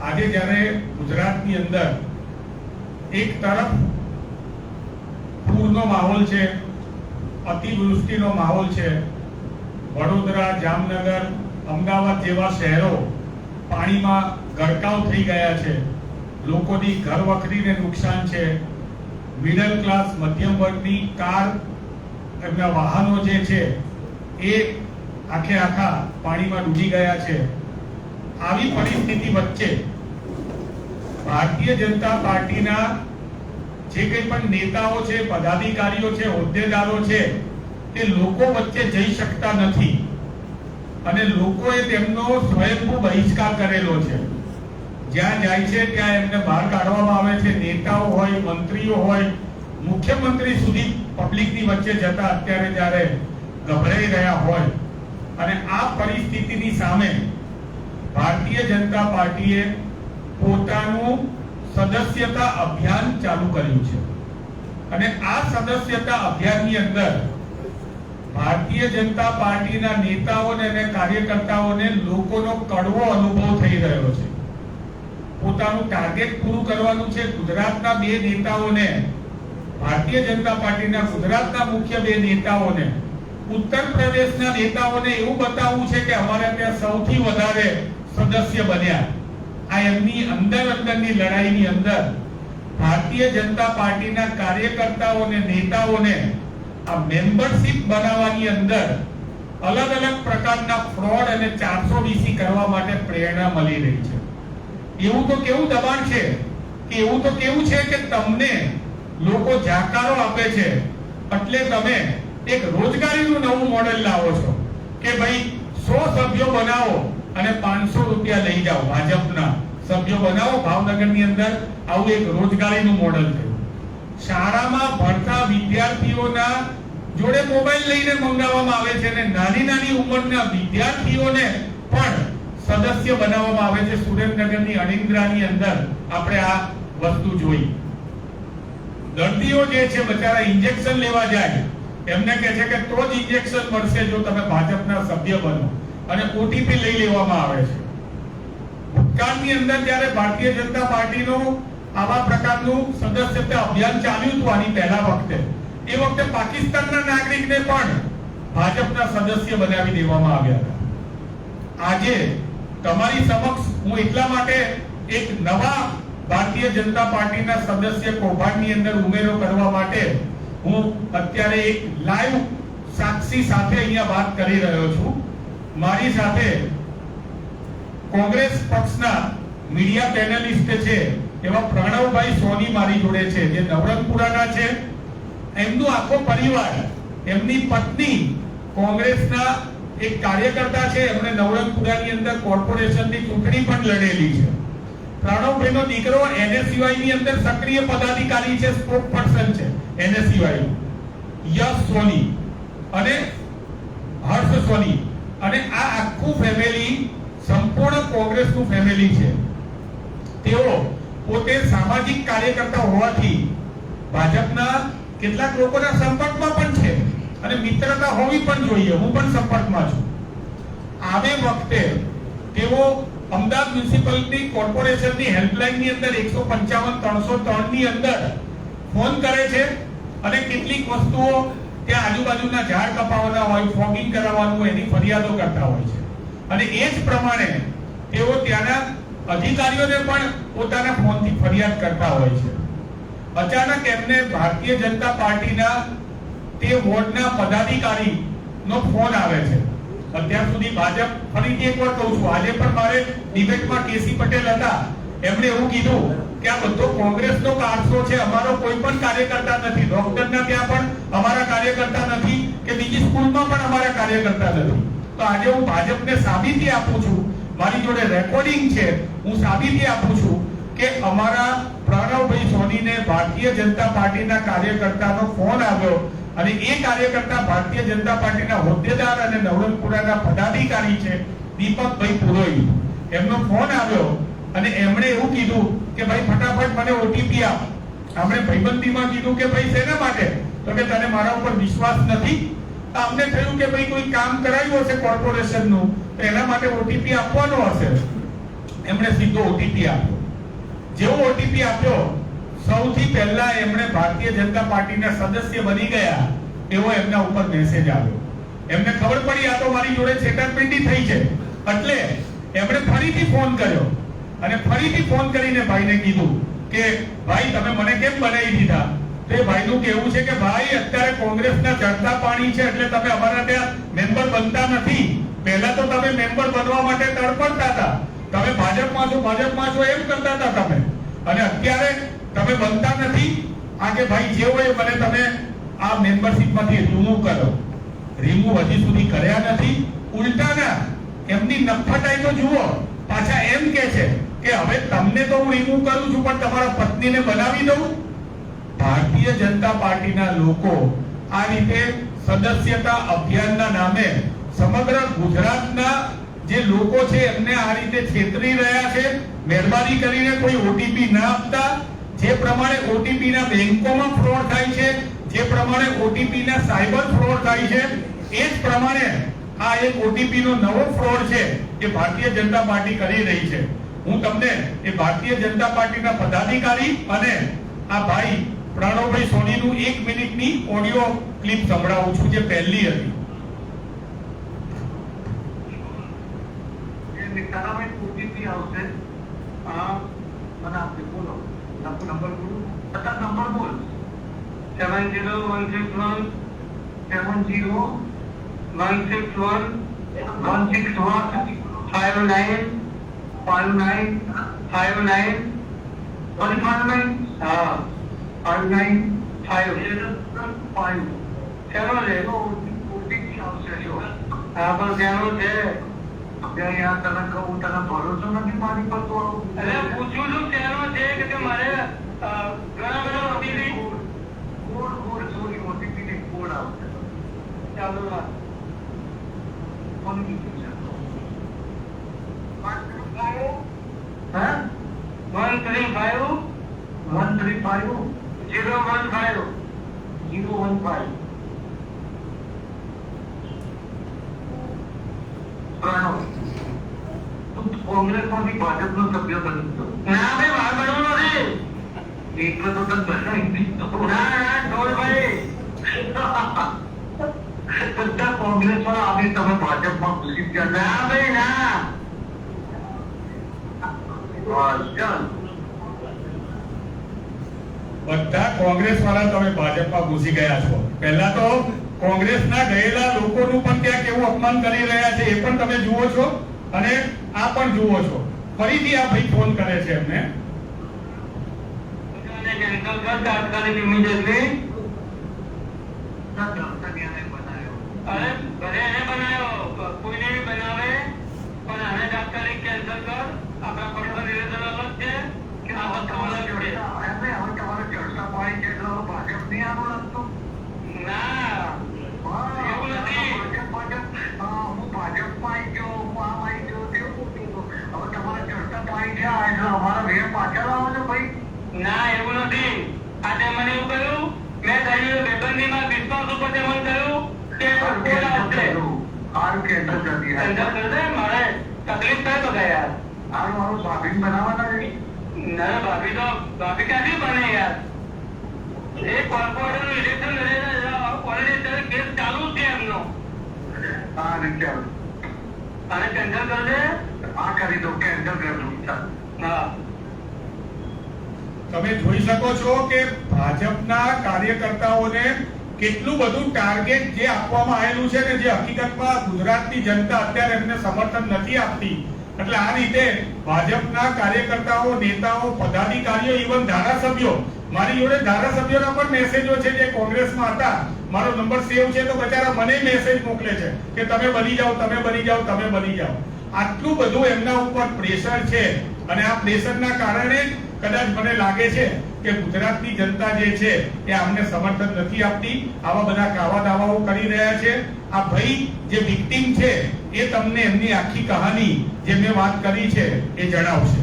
આજે જ્યારે ગુજરાતની અંદર એક તરફ પૂરનો માહોલ છે, અતિવૃષ્ટિનો માહોલ છે, વડોદરા, જામનગર, અમદાવાદ જેવા શહેરો પાણીમાં ગરકાવ થઈ ગયા છે, લોકોની ઘર વખરીને નુકસાન છે, મિડલ ક્લાસ મધ્યમ વર્ગની કાર એમના વાહનો જે છે એ આખે આખા પાણીમાં ડૂબી ગયા છે. આવી પરિસ્થિતિ વચ્ચે ભારતીય જનતા પાર્ટીના જે કંઈ પણ નેતાઓ છે, પદાધિકારીઓ છે, હોદ્દેદારો છે, તે લોકો વચ્ચે જઈ શકતા નથી અને લોકોએ તેમનો સ્વયંભૂ બહિષ્કાર કરેલો છે. જ્યાં જાય છે ત્યાં એમને બહાર કાઢવામાં આવે છે. નેતાઓ હોય, મંત્રીઓ હોય, મુખ્યમંત્રી સુધી પબ્લિકની વચ્ચે જતા અત્યારે જ્યારે ગભરાઈ રહ્યા હોય અને આ પરિસ્થિતિની સામે ભારતીય જનતા પાર્ટીએ પોતાનું સદસ્યતા અભિયાન ચાલુ કર્યું છે અને આ સદસ્યતા અભિયાનની અંદર ભારતીય જનતા પાર્ટીના નેતાઓને અને કાર્યકર્તાઓને લોકોનો કડવો અનુભવ થઈ રહ્યો છે. પોતાનું ટાર્ગેટ પૂરું કરવાનું છે. ગુજરાતના બે નેતાઓને, ભારતીય જનતા પાર્ટીના ગુજરાતના મુખ્ય બે નેતાઓને, ઉત્તર પ્રદેશના નેતાઓને એવું બતાવવું છે કે અમારે ત્યાં સૌથી વધારે સદસ્ય બન્યા. આ એમની અંદરની લડાઈની અંદર ભારતીય જનતા પાર્ટીના કાર્યકર્તાઓ અને નેતાઓને આ મેમ્બરશિપ બનાવવાની અંદર અલગ અલગ પ્રકારના ફ્રોડ અને 420 કરવા માટે પ્રેરણા મળી રહી છે. એવું તો કેવું દબાણ છે કે એવું તો કેવું છે કે તમને લોકો જાકારો આપે છે એટલે તમે એક રોજગારીનું નવું મોડેલ લાવો છો કે ભાઈ 100 સભ્યો બનાવો અને 500 રૂપિયા લઈ જાઓ. ભાજપના સભ્યો બનાવો. ભાવનગરની અંદર આવું એક રોજગારીનું મોડેલ થયું. શાળામાં ભણતા વિદ્યાર્થીઓના જોડે મોબાઈલ લઈને મંગાવવામાં આવે છે અને નાની ઉંમરના વિદ્યાર્થીઓને પણ સદસ્ય બનાવવામાં આવે છે. સુરેન્દ્રનગરની અણિંદ્રાની અંદર આપણે આ વસ્તુ જોઈ. દર્દીઓ જે છે બચારા ઇન્જેક્શન લેવા જાય, એમને કહે છે કે તો જ ઇન્જેક્શન મળશે જો તમે ભાજપના સભ્ય બનો અને ઓટીપી લઈ લેવામાં આવે છે. ભૂતકાળની અંદર જ્યારે ભારતીય જનતા પાર્ટીનું આવા પ્રકારનું સદસ્યતા અભિયાન ચાલ્યું હતું આની પહેલા વખતે, એ વખતે પાકિસ્તાનના નાગરિકને પણ ભાજપના સદસ્ય બનાવી દેવામાં આવ્યા હતા. આજે તમારી સમક્ષ હું એટલા માટે એક નવા ભારતીય જનતા પાર્ટીના સદસ્ય કૌભાંડની અંદર ઉમેરો કરવા માટે હું અત્યારે એક લાઈવ સાક્ષી સાથે અહીંયા વાત કરી રહ્યો છું. મારી સાથે કોંગ્રેસ પક્ષના મીડિયા પેનલિસ્ટ છે એવા પ્રણવભાઈ સોની મારી જોડે છે, જે નવરંગપુરાના છે. એમનો આખો પરિવાર, એમની પત્ની કોંગ્રેસના એક કાર્યકર્તા છે. એમણે નવરંગપુરાની અંદર કોર્પોરેશનની ચૂંટણી પણ લડેલી છે. પ્રણવભાઈનો દીકરો એનએસયુઆઈ ની અંદર સક્રિય પદાધિકારી છે, સ્પોક પર્સન છે એનએસયુઆઈ. યશ સોની અને હર્ષ સોની અને આ આખું ફેમિલી સંપૂર્ણ કોંગ્રેસનું ફેમિલી છે. તેઓ પોતે સામાજિક કાર્યકર્તા હોવાથી ભાજપના કેટલાક લોકોના સંપર્કમાં પણ છે અને મિત્રતા હોવી પણ જોઈએ. હું પણ સંપર્કમાં છું. આવે વખતે તેઓ અમદાવાદ મ્યુનિસિપલિટી કોર્પોરેશનની હેલ્પલાઇનની અંદર 155-303 ની અંદર ફોન કરે છે અને કેટલીક વસ્તુઓ ત્યાં આજુબાજુના ઝાડ કપાવવાના હોય, ફોગિંગ કરાવવાનું હોય, એની ફરિયાદો કરતા હોય છે અને એ જ પ્રમાણે તેઓ ત્યાંના અધિકારીઓને પણ પોતાના ફોનથી ફરિયાદ કરતા હોય છે. અચાનક એમને ભારતીય જનતા પાર્ટીના તે વોર્ડના પદાધિકારીનો ફોન આવે છે. અત્યાર સુધી ભાજપ, ફરીથી એકવાર કહું છું, આજે પણ મારે ડિબેટમાં કેસી પટેલ હતા, એમણે એવું કીધું કે આ બધો કોંગ્રેસનો કારસો છે, અમારો કોઈ પણ કાર્યકર્તા નથી. ડોક્ટરના ત્યાં પણ અમારા કાર્યકર્તા નથી કે બીજી સ્કૂલમાં પણ અમારા કાર્યકર્તા નથી. તો આજે હું ભાજપને સાબિતી આપું છું, મારી જોડે રેકોર્ડિંગ છે, હું સાબિતી આપું છું કે અમારા પ્રણવભાઈ સોનીને ભારતીય જનતા પાર્ટીના કાર્યકર્તાનો ફોન આવ્યો અને એ કાર્યકર્તા ભારતીય જનતા પાર્ટીના હોદ્દેદાર અને નવરંગપુરાના પદાધિકારી છે, દીપકભાઈ પુરોહિત. એમનો ફોન આવ્યો અને એમણે એવું કીધું કે ભાઈ ફટાફટ મને ઓટીપી આપ. આપણે ભાઈબંધીમાં કીધું કે ભાઈ શેના માટે? તો કે તને મારા ઉપર વિશ્વાસ નથી. અમને થયું કે ભાઈ કોઈ કામ કરાયું હશે કોર્પોરેશનનું, તો એના માટે ઓટીપી આપવાનો હશે. એમણે સીધો ઓટીપી આપ્યો. જેવો ઓટીપી આપ્યો સૌથી પહેલા એમણે ભારતીય જનતા પાર્ટીના સદસ્ય બની ગયા એવો એમના ઉપર મેસેજ આવ્યો. એમને ખબર પડી આ તો મારી જોડે છેતરપિંડી થઈ છે, એટલે એમણે ફરીથી ફોન કર્યો અને ફરીથી ફોન કરીને ભાઈને કીધું કે ભાઈ તમે મને કેમ બનાવી દીધા. તો એ ભાઈનું કહેવું છે કે ભાઈ અત્યારે કોંગ્રેસના ચડતા પાણી છે એટલે તમે અમારા ત્યાં મેમ્બર બનતા નથી. પહેલા તો તમે મેમ્બર બનવા માટે તડપડતા હતા, તમે ભાજપમાં છો એમ કરતા હતા તમે, અને અત્યારે તમે બનતા નથી. આજે ભાઈ જે હોય મને તમે આ મેમ્બરશિપમાંથી રિમૂવ કરો. રિમૂવ હજી સુધી કર્યા નથી. ઉલટાના એમની નફટાઈ તો જુઓ, પાછા એમ કે છે કે હવે તમને તો હું રિમૂવ કરું છું પણ તમારા પત્નીને બનાવી દઉં. ભારતીય જનતા પાર્ટીના લોકો આ રીતે સદસ્યતા અભિયાનના નામે સમગ્ર ગુજરાતના જે લોકો છે એમને આ રીતે છેતરી રહ્યા છે. મહેરબાની કરીને કોઈ ઓટીપી ના આપતા. જે પ્રમાણે ઓટીપી ના બેંકોમાં ફ્રોડ થાય છે, જે પ્રમાણે ઓટીપી ના સાયબર ફ્રોડ થાય છે, એ જ પ્રમાણે આ એક ઓટીપી નો નવો ફ્રોડ છે કે ભારતીય જનતા પાર્ટી કરી રહી છે. હું તમને એ ભારતીય જનતા પાર્ટીના પદાધિકારી અને આ ભાઈ પ્રણવભાઈ સોનીનું 1 મિનિટની ઓડિયો ક્લિપ સંભળાવું છું જે પહેલી હતી. તારામાં ઓટીપી આવશે. મને આપજો, બોલો નંબર બોલો. બધા નંબર બોલ. 70161 70161 161 59 59 59 59 હા 59 5 ચાલો લે ઓટીપી આવશે. જો હા પણ ચાલો છે યાર, તને કહું તને ભરોસો નથી મારી પર તો. અરે પૂછું છું તેનો છે કે મારે ઘણા બધા ઓટીપી કોડ સોરી ઓટીપી ને કોડ આવશે. ચાલો હા કોણ કીધું છે? 135 015 કોંગ્રેસ માંથી ભાજપ નો સભ્ય બની ગયો. ના ભાઈ બહાર બનવાનો નથી એટલે તો તને બનાવી ના ઢોલભાઈ બધા કોંગ્રેસ વાળા આવી તમે ભાજપમાં ઘૂસી ગયા. ના ભાઈ ના બધા કોંગ્રેસ વાળા તમે ભાજપમાં ઘૂસી ગયા છો. પહેલા તો કોંગ્રેસના ગયેલા લોકોનું પણ ત્યાં કેવું અપમાન કરી રહ્યા છે એ પણ તમે જુઓ છો અને આ પણ જુઓ છો. ફરીથી આ ભાઈ ફોન કરે છે એમને. કોઈને બી બનાવે પણ આને તાત્કાલિક કેન્સલ કર. આપણા પર્સનલ રિલેશન અલગ છે કે આ વાત તમારા જોડે હવે તમારે ચર્ચા પાડી છે તો ભાજપ નહીં આવું લાગતું. ના એવું નથી. હું ભાજપમાં આવી ગયો, હું આમ આવી ગયો તેવું હવે તમારે ચર્ચા પાડી છે એટલે અમારા વેર પાછળ આવો છો ભાઈ. ના એવું નથી. આજે મને એવું કહ્યું મેં કહ્યું બેબંધીમાં વિશ્વાસ ઉપર મને કહ્યું કે સારું કેન્સલ કરી મારે તકલીફ થાય તો ગયા. સારું મારું ભાભી બનાવવાના છે. ના ભાભી તો ભાભી ક્યાંથી બને યાર. એ કોર્પોરેટર ઇલેક્શન લડેલા ઓલરેડી કેસ ચાલુ છે એમનો. હા ચાલો આને કેન્સલ કરજે. હા કરી દો, કેન્સલ કરી દો. હા તમે જોઈ શકો છો કે ભાજપના કાર્યકર્તાઓને કેટલું બધું ટાર્ગેટ જે આપવામાં આવેલું છે ને, જે હકીકતમાં ગુજરાતની જનતા અત્યારે એમને સમર્થન નથી આપતી. એટલે આ રીતે ભાજપના કાર્યકર્તાઓ, નેતાઓ, પદાધિકારીઓ, ઇવન ધારાસભ્યો, મારી જોડે ધારાસભ્યોના પણ મેસેજો છે જે કોંગ્રેસમાં હતા, મારો નંબર સેવ છે તો બચારા મને મેસેજ મોકલે છે કે તમે બની જાઓ, તમે બની જાઓ, તમે બની જાઓ. આટલું બધું એમના ઉપર પ્રેશર છે અને આ પ્રેશરના કારણે કદાચ મને લાગે છે કે ગુજરાતની જનતા જે છે એ આમને સમર્થન નથી આપતી. આવા બધા કાવા દાવાઓ કરી રહ્યા છે. આ ભાઈ જે વિક્ટિમ છે એ તમને એમની આખી કહાની જે મેં વાત કરી છે એ જણાવશે.